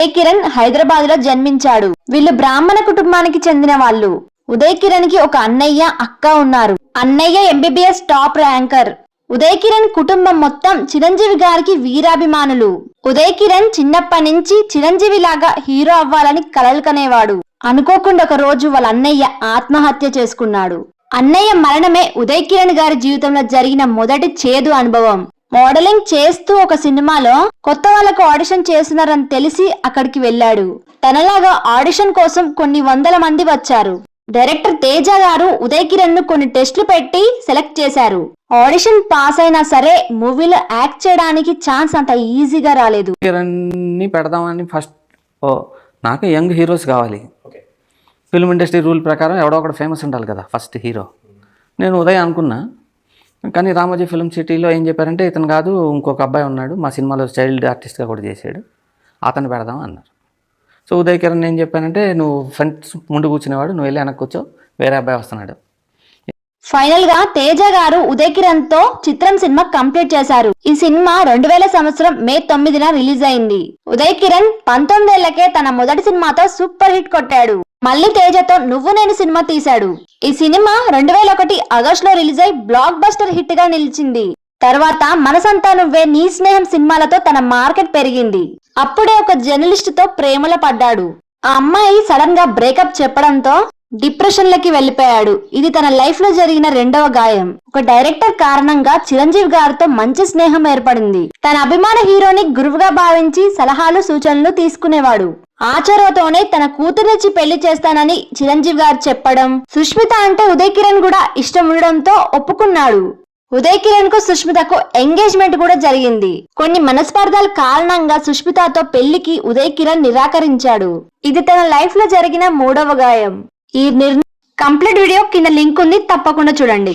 ఉదయ్ కిరణ్ హైదరాబాద్ లో జన్మించాడు. వీళ్ళు బ్రాహ్మణ కుటుంబానికి చెందిన వాళ్ళు. ఉదయ్ కిరణ్ కి ఒక అన్నయ్య, అక్క ఉన్నారు. అన్నయ్య MBBS top ranker. Uday Kiran కుటుంబం మొత్తం చిరంజీవి గారికి వీరాభిమానులు. ఉదయ్ కిరణ్ చిన్నప్పటి నుంచి చిరంజీవి లాగా హీరో అవ్వాలని కలలు కనేవాడు. అనుకోకుండా ఒక రోజు వాళ్ళ అన్నయ్య ఆత్మహత్య చేసుకున్నాడు. అన్నయ్య మరణమే ఉదయ్ కిరణ్ గారి జీవితంలో జరిగిన మొదటి చేదు అనుభవం. మోడలింగ్ చేస్తూ ఒక సినిమాలో కొత్త వాళ్ళకు ఆడిషన్ చేస్తున్నారని తెలిసి అక్కడికి వెళ్ళాడు. తనలాగా ఆడిషన్ కోసం కొన్ని వందల మంది వచ్చారు. డైరెక్టర్ తేజ గారు ఉదయ్ కిరణ్ ను కొన్ని టెస్టులు పెట్టి సెలెక్ట్ చేశారు. ఆడిషన్ పాస్ అయినా సరే మూవీలో యాక్ట్ చేయడానికి ఛాన్స్ అంత ఈజీగా రాలేదు. కిరణ్ ని పెడదామని ఫస్ట్ నాకు యంగ్ హీరోస్ కావాలి. ఫిల్మ్ ఇండస్ట్రీ రూల్ ప్రకారం ఎవడో ఒకటి ఫేమస్ ఉండాలి కదా ఫస్ట్ హీరో. నేను ఉదయ్ అనుకున్నా, కానీ రామోజీ ఫిల్మ్ సిటీలో ఏం చెప్పారంటే ఇతను కాదు, ఇంకొక అబ్బాయి ఉన్నాడు, మా సినిమాలో చైల్డ్ ఆర్టిస్ట్గా కూడా చేశాడు, అతను పెడదాం అన్నారు. సో ఉదయ్ కిరణ్ ఏం చెప్పానంటే, నువ్వు ఫ్రంట్ ముందు కూర్చునేవాడు, నువ్వు వెళ్ళి వెనక్కి కూర్చో, వేరే అబ్బాయి వస్తున్నాడు. ఫైనల్ గా తేజ గారు ఉదయ్ కిరణ్ తో చిత్రం సినిమా కంప్లీట్ చేశారు. ఈ సినిమా 2000 సంవత్సరం మే 9న రిలీజ్ అయింది. ఉదయ్ కిరణ్ 19 ఏళ్లకే తన మొదటి సినిమాతో సూపర్ హిట్ కొట్టాడు. మళ్ళీ తేజతో నువ్వు నేను సినిమా తీశాడు. ఈ సినిమా 2001 ఆగస్టు లో రిలీజ్ అయి బ్లాక్ బస్టర్ హిట్ గా నిలిచింది. తర్వాత మనసంతా నువ్వే, నీ స్నేహం సినిమాలతో తన మార్కెట్ పెరిగింది. అప్పుడే ఒక జర్నలిస్ట్ తో ప్రేమలో పడ్డాడు. ఆ అమ్మాయి సడన్ గా బ్రేకప్ చెప్పడంతో డిప్రెషన్ లకి వెళ్లిపోయాడు. ఇది తన లైఫ్ లో జరిగిన రెండవ గాయం. ఒక డైరెక్టర్ కారణంగా చిరంజీవి గారితో మంచి స్నేహం ఏర్పడింది. తన అభిమాన హీరోని గురువుగా భావించి సలహాలు సూచనలు తీసుకునేవాడు. ఆచరోతోనే తన కూతురిచ్చి పెళ్లి చేస్తానని చిరంజీవి గారు చెప్పడం, సుష్మిత అంటే ఉదయ్ కిరణ్ కూడా ఇష్టం ఉండడంతో ఒప్పుకున్నాడు. ఉదయ్ కిరణ్ కు సుష్మితకు ఎంగేజ్మెంట్ కూడా జరిగింది. కొన్ని మనస్పర్ధాల కారణంగా సుష్మితతో పెళ్లికి ఉదయ్ కిరణ్ నిరాకరించాడు. ఇది తన లైఫ్ లో జరిగిన మూడవ గాయం. ఈ కంప్లీట్ వీడియో కింద లింక్ ఉంది, తప్పకుండా చూడండి.